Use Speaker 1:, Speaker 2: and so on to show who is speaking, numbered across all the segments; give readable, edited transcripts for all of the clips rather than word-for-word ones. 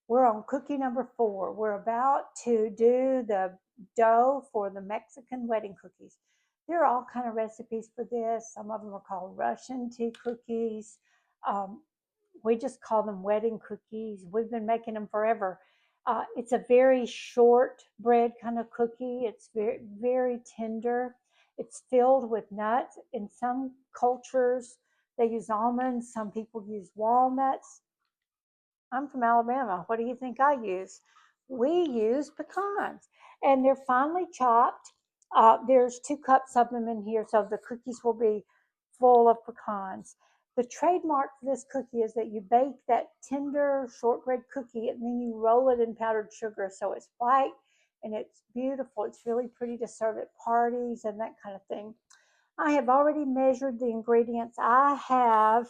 Speaker 1: We're on cookie number 4. We're about to do the dough for the Mexican wedding cookies. There are all kind of recipes for this. Some of them are called Russian tea cookies. Um, we just call them wedding cookies. We've been making them forever. It's a very short bread kind of cookie. It's very, very tender. It's filled with nuts. In some cultures, they use almonds. Some people use walnuts. I'm from Alabama. What do you think I use? We use pecans, and they're finely chopped. There's 2 cups of them in here, so the cookies will be full of pecans. The trademark for this cookie is that you bake that tender shortbread cookie and then you roll it in powdered sugar so it's white and it's beautiful. It's really pretty to serve at parties and that kind of thing. I have already measured the ingredients. I have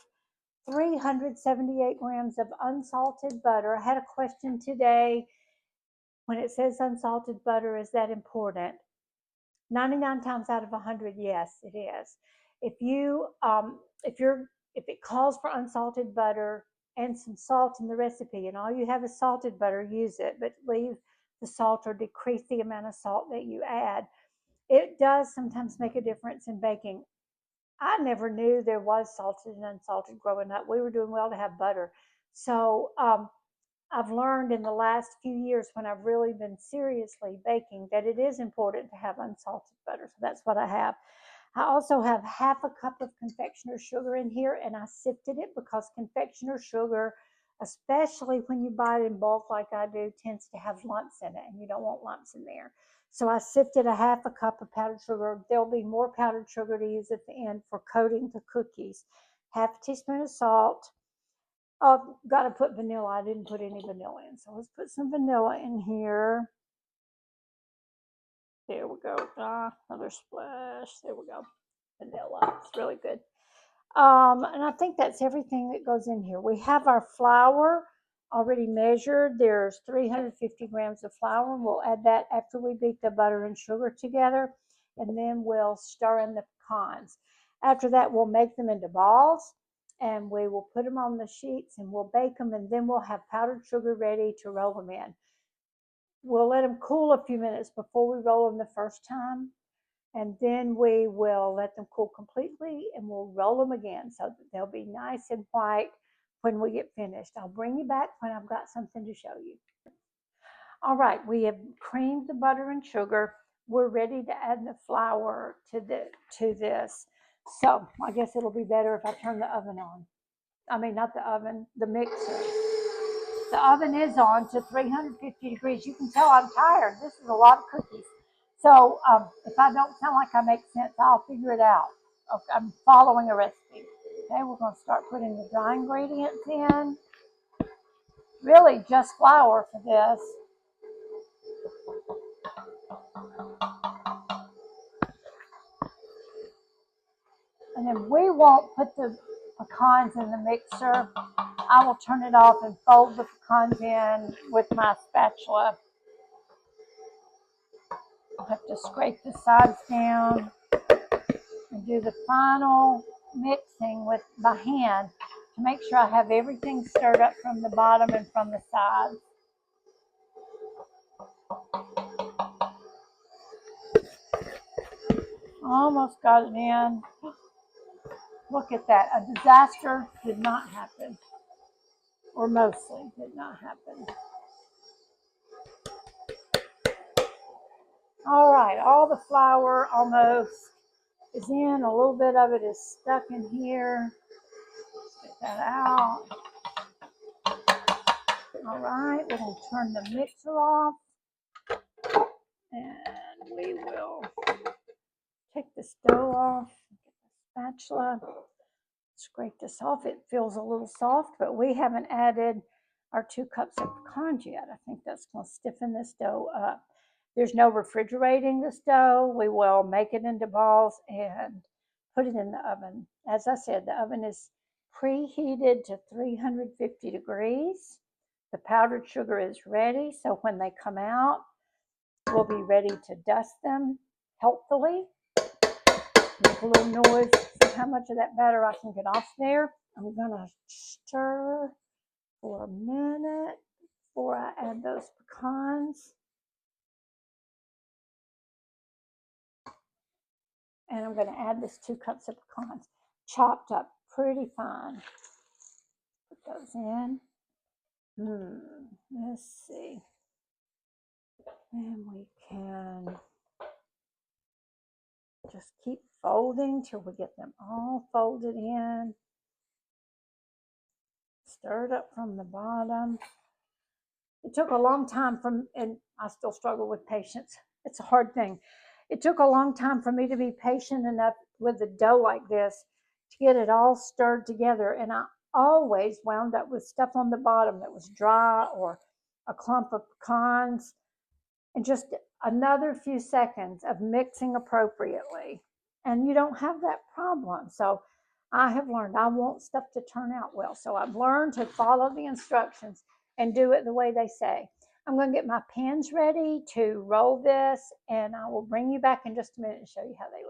Speaker 1: 378 grams of unsalted butter. I had a question today. When it says unsalted butter, is that important? 99 times out of 100, yes, it is. If it calls for unsalted butter and some salt in the recipe, and all you have is salted butter, use it, but leave the salt or decrease the amount of salt that you add. It does sometimes make a difference in baking. I never knew there was salted and unsalted growing up. We were doing well to have butter. So I've learned in the last few years when I've really been seriously baking that it is important to have unsalted butter. So that's what I have. I also have half a cup of confectioner's sugar in here, and I sifted it because confectioner's sugar, especially when you buy it in bulk like I do, tends to have lumps in it, and you don't want lumps in there. So I sifted a half a cup of powdered sugar. There'll be more powdered sugar to use at the end for coating the cookies. Half a teaspoon of salt. Oh, got to put vanilla. I didn't put any vanilla in, so let's put some vanilla in here. There we go. Another splash. There we go. Vanilla. It's really good. And I think that's everything that goes in here. We have our flour already measured. There's 350 grams of flour. We'll add that after we beat the butter and sugar together, and then we'll stir in the pecans. After that, we'll make them into balls, and we will put them on the sheets, and we'll bake them, and then we'll have powdered sugar ready to roll them in. We'll let them cool a few minutes before we roll them the first time, and then we will let them cool completely and we'll roll them again so that they'll be nice and white when we get finished. I'll bring you back when I've got something to show you. All right, we have creamed the butter and sugar. We're ready to add the flour to this. So I guess it'll be better if I turn the oven on. I mean, not the oven, the mixer. The oven is on to 350 degrees. You can tell I'm tired. This is a lot of cookies. So if I don't sound like I make sense, I'll figure it out. Okay, I'm following a recipe. Okay, we're going to start putting the dry ingredients in. Really just flour for this. And then we won't put the pecans in the mixer. I will turn it off and fold the pecans in with my spatula. I'll have to scrape the sides down and do the final mixing by hand to make sure I have everything stirred up from the bottom and from the sides. Almost got it in. Look at that. A disaster did not happen, or mostly did not happen. All right, all the flour almost is in. A little bit of it is stuck in here. Get that out. All right, we're going to turn the mixer off, and we will take this dough off, get the spatula, scrape this off. It feels a little soft, but we haven't added our 2 cups of pecans yet. I think that's going to stiffen this dough up. There's no refrigerating this dough. We will make it into balls and put it in the oven. As I said, the oven is preheated to 350 degrees. The powdered sugar is ready, so when they come out, we'll be ready to dust them healthily. Make a little noise. See how much of that batter I can get off there. I'm going to stir for a minute. before I add those pecans. And I'm going to add this 2 cups of pecans, chopped up pretty fine. Put those in. Let's see. And we can just keep folding till we get them all folded in. Stir it up from the bottom. It took a long time and I still struggle with patience. It's a hard thing. It took a long time for me to be patient enough with the dough like this to get it all stirred together. And I always wound up with stuff on the bottom that was dry or a clump of pecans. And just another few seconds of mixing appropriately. And you don't have that problem. So I have learned I want stuff to turn out well. So I've learned to follow the instructions and do it the way they say. I'm going to get my pans ready to roll this, and I will bring you back in just a minute and show you how they look.